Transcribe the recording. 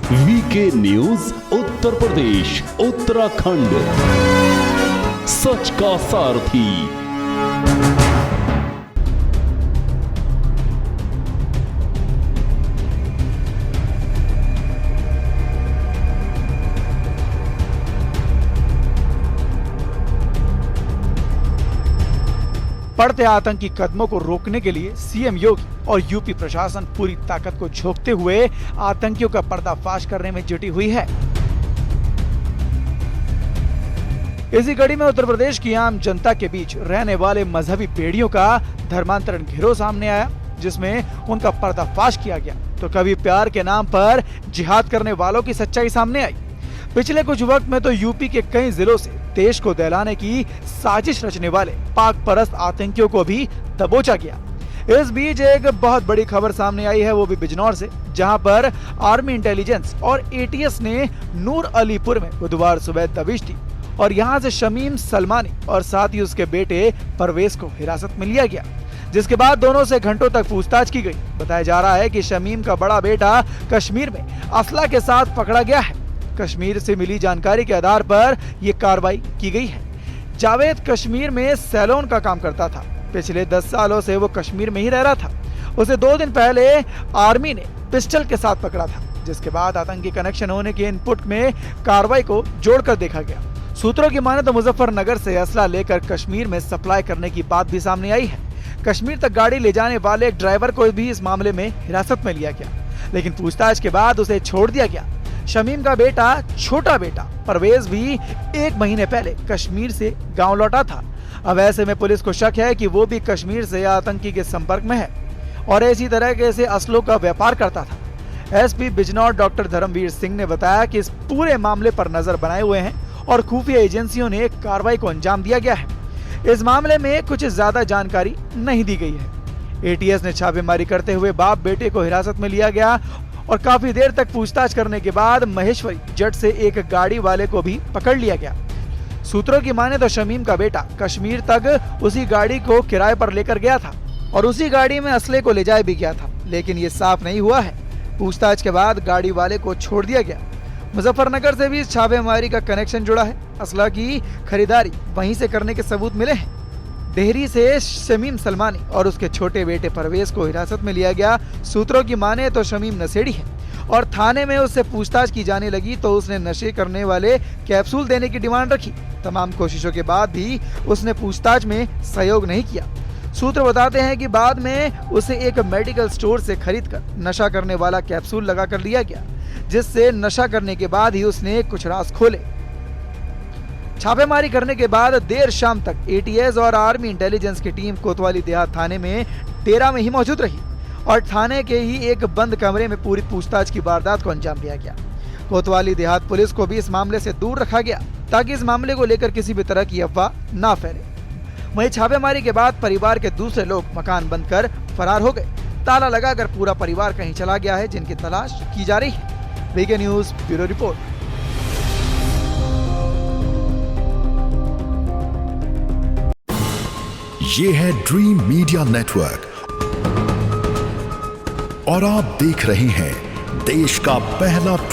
VK news Uttar Pradesh Uttarakhand, सच का सारथी। बढ़ते आतंकी कदमों को रोकने के लिए सीएम योगी और यूपी प्रशासन पूरी ताकत को झोंकते हुए आतंकियों का पर्दाफाश करने में जुटी हुई है। इसी कड़ी में उत्तर प्रदेश की आम जनता के बीच रहने वाले मजहबी बेड़ियों का धर्मांतरण गिरोह सामने आया, जिसमें उनका पर्दाफाश किया गया। तो कभी प्यार के नाम पर जिहाद करने वालों की सच्चाई सामने आई। पिछले कुछ वक्त में तो यूपी के कई जिलों से देश को दहलाने की साजिश रचने वाले पाक परस्त आतंकियों को भी दबोचा गया। इस बीच एक बहुत बड़ी खबर सामने आई है, वो भी बिजनौर से, जहां पर आर्मी इंटेलिजेंस और एटीएस ने नूर अलीपुर में बुधवार सुबह दबिश दी और यहां से शमीम सलमानी और साथ ही उसके बेटे परवेज को हिरासत में लिया गया, जिसके बाद दोनों से घंटों तक पूछताछ की गई। बताया जा रहा है कि शमीम का बड़ा बेटा कश्मीर में असला के साथ पकड़ा गया है। कश्मीर से मिली जानकारी के आधार पर यह कार्रवाई की गई है। जावेद कश्मीर में सैलून का काम करता था। पिछले 10 सालों से वो कश्मीर में ही रह रहा था। उसे 2 दिन पहले आर्मी ने पिस्टल के साथ पकड़ा था, जिसके बाद आतंकी कनेक्शन होने के इनपुट में कार्रवाई को जोड़कर देखा गया। सूत्रों की माने तो मुजफ्फरनगर से असला लेकर कश्मीर में सप्लाई करने की बात भी सामने आई है। कश्मीर तक गाड़ी ले जाने वाले एक ड्राइवर को भी इस मामले में हिरासत में लिया गया, लेकिन पूछताछ के बाद उसे छोड़ दिया गया। शमीम का बेटा, छोटा बेटा परवेज भी 1 महीने पहले कश्मीर से गांव लौटा था। अब ऐसे में पुलिस को शक है कि वो भी कश्मीर से आतंकी के संपर्क में है और इसी तरह के से असलों का व्यापार करता था। एसपी बिजनौर डॉक्टर धर्मवीर सिंह ने बताया कि इस पूरे मामले पर नजर बनाए हुए हैं और खुफिया एजेंसियों ने कार्रवाई को अंजाम दिया गया है। इस मामले में कुछ ज्यादा जानकारी नहीं दी गई है। एटीएस ने छापेमारी करते हुए बाप बेटे को हिरासत में लिया गया और काफी देर तक पूछताछ करने के बाद महेश्वरी जट से एक गाड़ी वाले को भी पकड़ लिया गया। सूत्रों की माने तो शमीम का बेटा कश्मीर तक उसी गाड़ी को किराए पर लेकर गया था और उसी गाड़ी में असले को ले जाए भी गया था, लेकिन ये साफ नहीं हुआ है। पूछताछ के बाद गाड़ी वाले को छोड़ दिया गया। मुजफ्फरनगर से भी इस छापेमारी का कनेक्शन जुड़ा है। असला की खरीदारी वहीं से करने के सबूत मिले हैं। देहरी से शमीम सलमानी और उसके छोटे बेटे परवेज को हिरासत में लिया गया। सूत्रों की माने तो शमीम नशेड़ी है और थाने में उससे पूछताछ की जाने लगी तो उसने नशे करने वाले कैप्सूल देने की डिमांड रखी। तमाम कोशिशों के बाद भी उसने पूछताछ में सहयोग नहीं किया। सूत्र बताते हैं कि बाद में उसे एक मेडिकल स्टोर से खरीदकर नशा करने वाला कैप्सूल लगा कर लिया गया, जिससे नशा करने के बाद ही उसने कुछ राज खोले। छापेमारी करने के बाद देर शाम तक एटीएस और आर्मी इंटेलिजेंस की टीम कोतवाली देहात थाने में डेरा में ही मौजूद रही और थाने के ही एक बंद कमरे में पूरी पूछताछ की वारदात को अंजाम दिया गया। कोतवाली देहात पुलिस को भी इस मामले से दूर रखा गया ताकि इस मामले को लेकर किसी भी तरह की अफवाह ना फैले। वहीं छापेमारी के बाद परिवार के दूसरे लोग मकान बंद कर फरार हो गए। ताला लगाकर पूरा परिवार कहीं चला गया है, जिनकी तलाश की जा रही है। VK news bureau report. ये है ड्रीम मीडिया नेटवर्क और आप देख रहे हैं देश का पहला